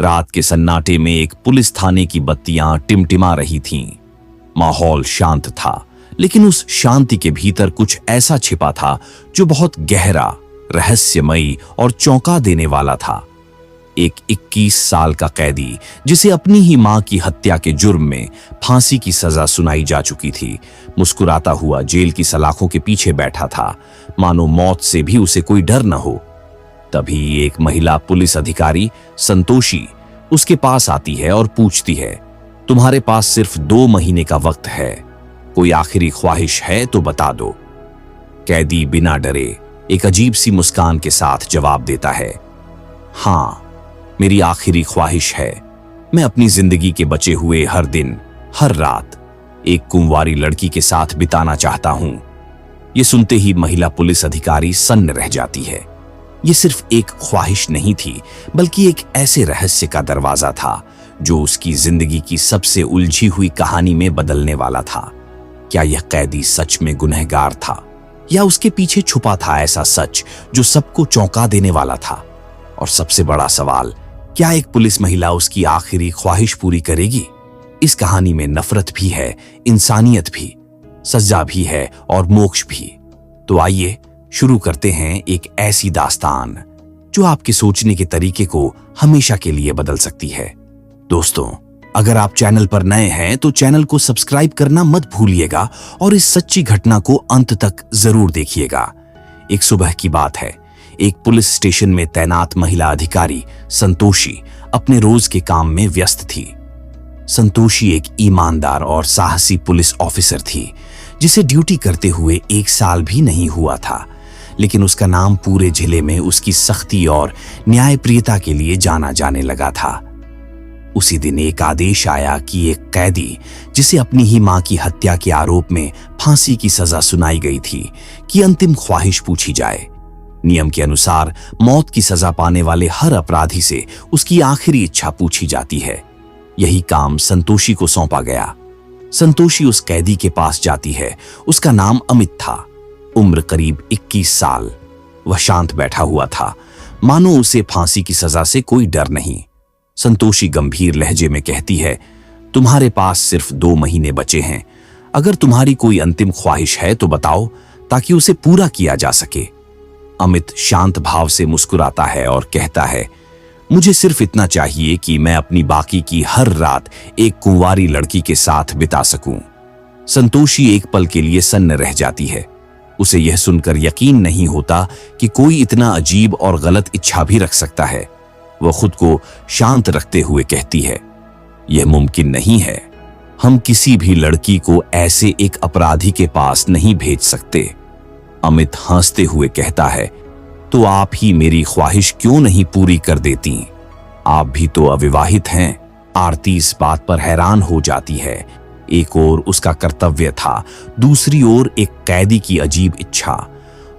रात के सन्नाटे में एक पुलिस थाने की बत्तियां टिमटिमा रही थीं। माहौल शांत था, लेकिन उस शांति के भीतर कुछ ऐसा छिपा था जो बहुत गहरा, रहस्यमयी और चौंका देने वाला था। एक 21 साल का कैदी, जिसे अपनी ही मां की हत्या के जुर्म में फांसी की सजा सुनाई जा चुकी थी, मुस्कुराता हुआ जेल की सलाखों के पीछे बैठा था, मानो मौत से भी उसे कोई डर न हो। तभी एक महिला पुलिस अधिकारी संतोषी उसके पास आती है और पूछती है, तुम्हारे पास सिर्फ 2 महीने का वक्त है, कोई आखिरी ख्वाहिश है तो बता दो। कैदी बिना डरे एक अजीब सी मुस्कान के साथ जवाब देता है, हां, मेरी आखिरी ख्वाहिश है, मैं अपनी जिंदगी के बचे हुए हर दिन, हर रात एक कुंवारी लड़की के साथ बिताना चाहता हूं। यह सुनते ही महिला पुलिस अधिकारी सन्न रह जाती है। यह सिर्फ एक ख्वाहिश नहीं थी, बल्कि एक ऐसे रहस्य का दरवाजा था जो उसकी जिंदगी की सबसे उलझी हुई कहानी में बदलने वाला था। क्या यह कैदी सच में गुनहगार था, या उसके पीछे छुपा था ऐसा सच जो सबको चौंका देने वाला था? और सबसे बड़ा सवाल, क्या एक पुलिस महिला उसकी आखिरी ख्वाहिश पूरी करेगी? इस कहानी में नफरत भी है, इंसानियत भी, सजा भी है और मोक्ष भी। तो आइए शुरू करते हैं एक ऐसी दास्तान जो आपके सोचने के तरीके को हमेशा के लिए बदल सकती है। दोस्तों, अगर आप चैनल पर नए हैं तो चैनल को सब्सक्राइब करना मत भूलिएगा और इस सच्ची घटना को अंत तक जरूर देखिएगा। एक सुबह की बात है। एक पुलिस स्टेशन में तैनात महिला अधिकारी संतोषी अपने रोज के काम में व्यस्त थी। संतोषी एक ईमानदार और साहसी पुलिस ऑफिसर थी, जिसे ड्यूटी करते हुए 1 साल भी नहीं हुआ था, लेकिन उसका नाम पूरे जिले में उसकी सख्ती और न्यायप्रियता के लिए जाना जाने लगा था। उसी दिन एक आदेश आया कि एक कैदी, जिसे अपनी ही मां की हत्या के आरोप में फांसी की सजा सुनाई गई थी, की अंतिम ख्वाहिश पूछी जाए। नियम के अनुसार मौत की सजा पाने वाले हर अपराधी से उसकी आखिरी इच्छा पूछी जाती है। यही काम संतोषी को सौंपा गया। संतोषी उस कैदी के पास जाती है। उसका नाम अमित था, उम्र करीब 21 साल। वह शांत बैठा हुआ था, मानो उसे फांसी की सजा से कोई डर नहीं। संतोषी गंभीर लहजे में कहती है, तुम्हारे पास सिर्फ 2 महीने बचे हैं। अगर तुम्हारी कोई अंतिम ख्वाहिश है तो बताओ, ताकि उसे पूरा किया जा सके। अमित शांत भाव से मुस्कुराता है और कहता है, मुझे सिर्फ इतना चाहिए कि मैं अपनी बाकी की हर रात एक कुंवारी लड़की के साथ बिता सकूं। संतोषी एक पल के लिए सन्न रह जाती है। उसे यह सुनकर यकीन नहीं होता कि कोई इतना अजीब और गलत इच्छा भी रख सकता है। वह खुद को शांत रखते हुए कहती है, यह मुमकिन नहीं है। हम किसी भी लड़की को ऐसे एक अपराधी के पास नहीं भेज सकते। अमित हंसते हुए कहता है, तो आप ही मेरी ख्वाहिश क्यों नहीं पूरी कर देती? आप भी तो अविवाहित हैं। आरती इस बात पर हैरान हो जाती है। एक ओर उसका कर्तव्य था, दूसरी ओर एक कैदी की अजीब इच्छा।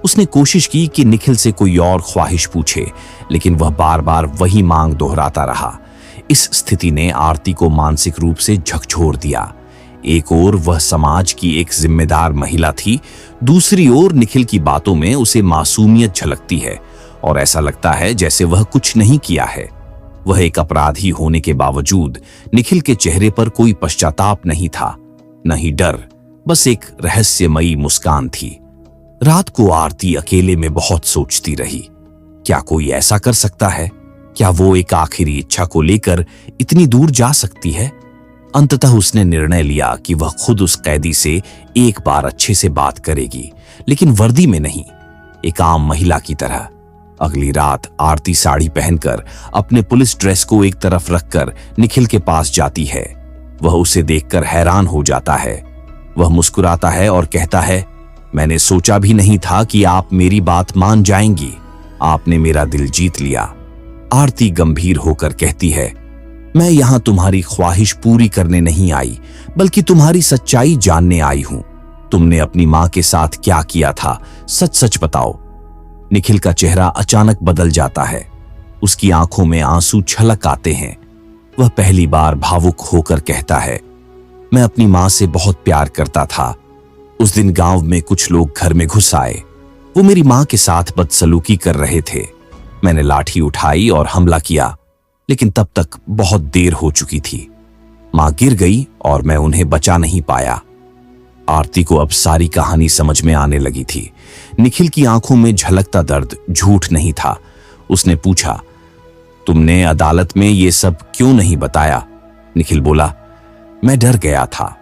उसने कोशिश की कि निखिल से कोई और ख्वाहिश पूछे, लेकिन वह बार बार वही मांग दोहराता रहा। इस स्थिति ने आरती को मानसिक रूप से झकझोर दिया। एक ओर वह समाज की एक जिम्मेदार महिला थी, दूसरी ओर निखिल की बातों में उसे मासूमियत झलकती है और ऐसा लगता है जैसे वह कुछ नहीं किया है। वह एक अपराधी होने के बावजूद निखिल के चेहरे पर कोई पश्चाताप नहीं था, न ही डर, बस एक रहस्यमयी मुस्कान थी। रात को आरती अकेले में बहुत सोचती रही। क्या कोई ऐसा कर सकता है? क्या वो एक आखिरी इच्छा को लेकर इतनी दूर जा सकती है? अंततः उसने निर्णय लिया कि वह खुद उस कैदी से एक बार अच्छे से बात करेगी, लेकिन वर्दी में नहीं, एक आम महिला की तरह। अगली रात आरती साड़ी पहनकर अपने पुलिस ड्रेस को एक तरफ रखकर निखिल के पास जाती है। वह उसे देखकर हैरान हो जाता है। वह मुस्कुराता है और कहता है, मैंने सोचा भी नहीं था कि आप मेरी बात मान जाएंगी। आपने मेरा दिल जीत लिया। आरती गंभीर होकर कहती है, मैं यहां तुम्हारी ख्वाहिश पूरी करने नहीं आई, बल्कि तुम्हारी सच्चाई जानने आई हूं। तुमने अपनी मां के साथ क्या किया था, सच सच बताओ। निखिल का चेहरा अचानक बदल जाता है। उसकी आंखों में आंसू छलक आते हैं। वह पहली बार भावुक होकर कहता है, मैं अपनी मां से बहुत प्यार करता था। उस दिन गांव में कुछ लोग घर में घुस आए। वो मेरी मां के साथ बदसलूकी कर रहे थे। मैंने लाठी उठाई और हमला किया, लेकिन तब तक बहुत देर हो चुकी थी। मां गिर गई और मैं उन्हें बचा नहीं पाया। आरती को अब सारी कहानी समझ में आने लगी थी। निखिल की आंखों में झलकता दर्द झूठ नहीं था। उसने पूछा, तुमने अदालत में ये सब क्यों नहीं बताया? निखिल बोला, मैं डर गया था।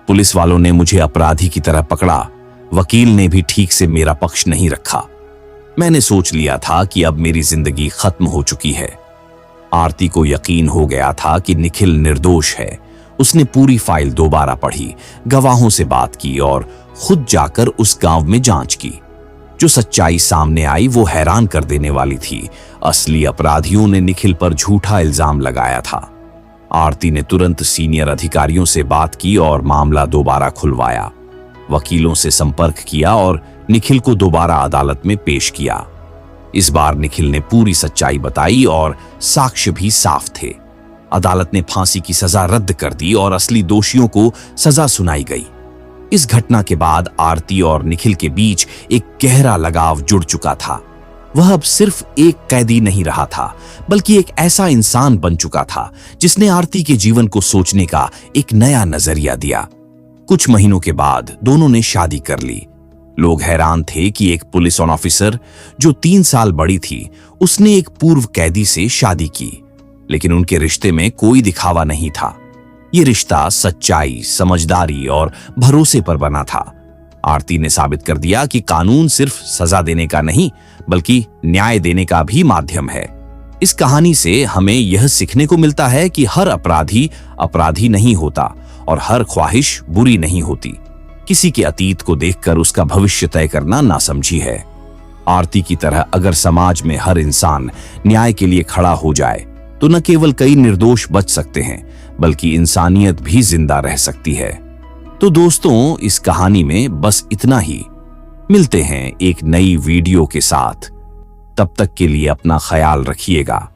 पुलिस वालों ने मुझे अपराधी की तरह पकड़ा। वकील ने भी ठीक से मेरा पक्ष नहीं रखा। मैंने सोच लिया था कि अब मेरी जिंदगी खत्म हो चुकी है। आरती को यकीन हो गया था कि निखिल निर्दोष है। उसने पूरी फाइल दोबारा पढ़ी, गवाहों से बात की और खुद जाकर उस गांव में जांच की। जो सच्चाई सामने आई वो हैरान कर देने वाली थी। असली अपराधियों ने निखिल पर झूठा इल्जाम लगाया था। आरती ने तुरंत सीनियर अधिकारियों से बात की और मामला दोबारा खुलवाया। वकीलों से संपर्क किया और निखिल को दोबारा अदालत में पेश किया। इस बार निखिल ने पूरी सच्चाई बताई और साक्ष्य भी साफ थे। अदालत ने फांसी की सजा रद्द कर दी और असली दोषियों को सजा सुनाई गई। इस घटना के बाद आरती और निखिल के बीच एक गहरा लगाव जुड़ चुका था। वह अब सिर्फ एक कैदी नहीं रहा था, बल्कि एक ऐसा इंसान बन चुका था जिसने आरती के जीवन को सोचने का एक नया नजरिया दिया। कुछ महीनों के बाद दोनों ने शादी कर ली। लोग हैरान थे कि एक पुलिस ऑफिसर जो 3 साल बड़ी थी, उसने एक पूर्व कैदी से शादी की। लेकिन उनके रिश्ते में कोई दिखावा नहीं था। ये रिश्ता सच्चाई, समझदारी और भरोसे पर बना था। आरती ने साबित कर दिया कि कानून सिर्फ सजा देने का नहीं, बल्कि न्याय देने का भी माध्यम है। इस कहानी से हमें यह सीखने को मिलता है कि हर अपराधी अपराधी नहीं होता और हर ख्वाहिश बुरी नहीं होती। किसी के अतीत को देखकर उसका भविष्य तय करना नासमझी है। आरती की तरह अगर समाज में हर इंसान न्याय के लिए खड़ा हो जाए तो न केवल कई निर्दोष बच सकते हैं, बल्कि इंसानियत भी जिंदा रह सकती है। तो दोस्तों, इस कहानी में बस इतना ही। मिलते हैं एक नई वीडियो के साथ। तब तक के लिए अपना ख्याल रखिएगा।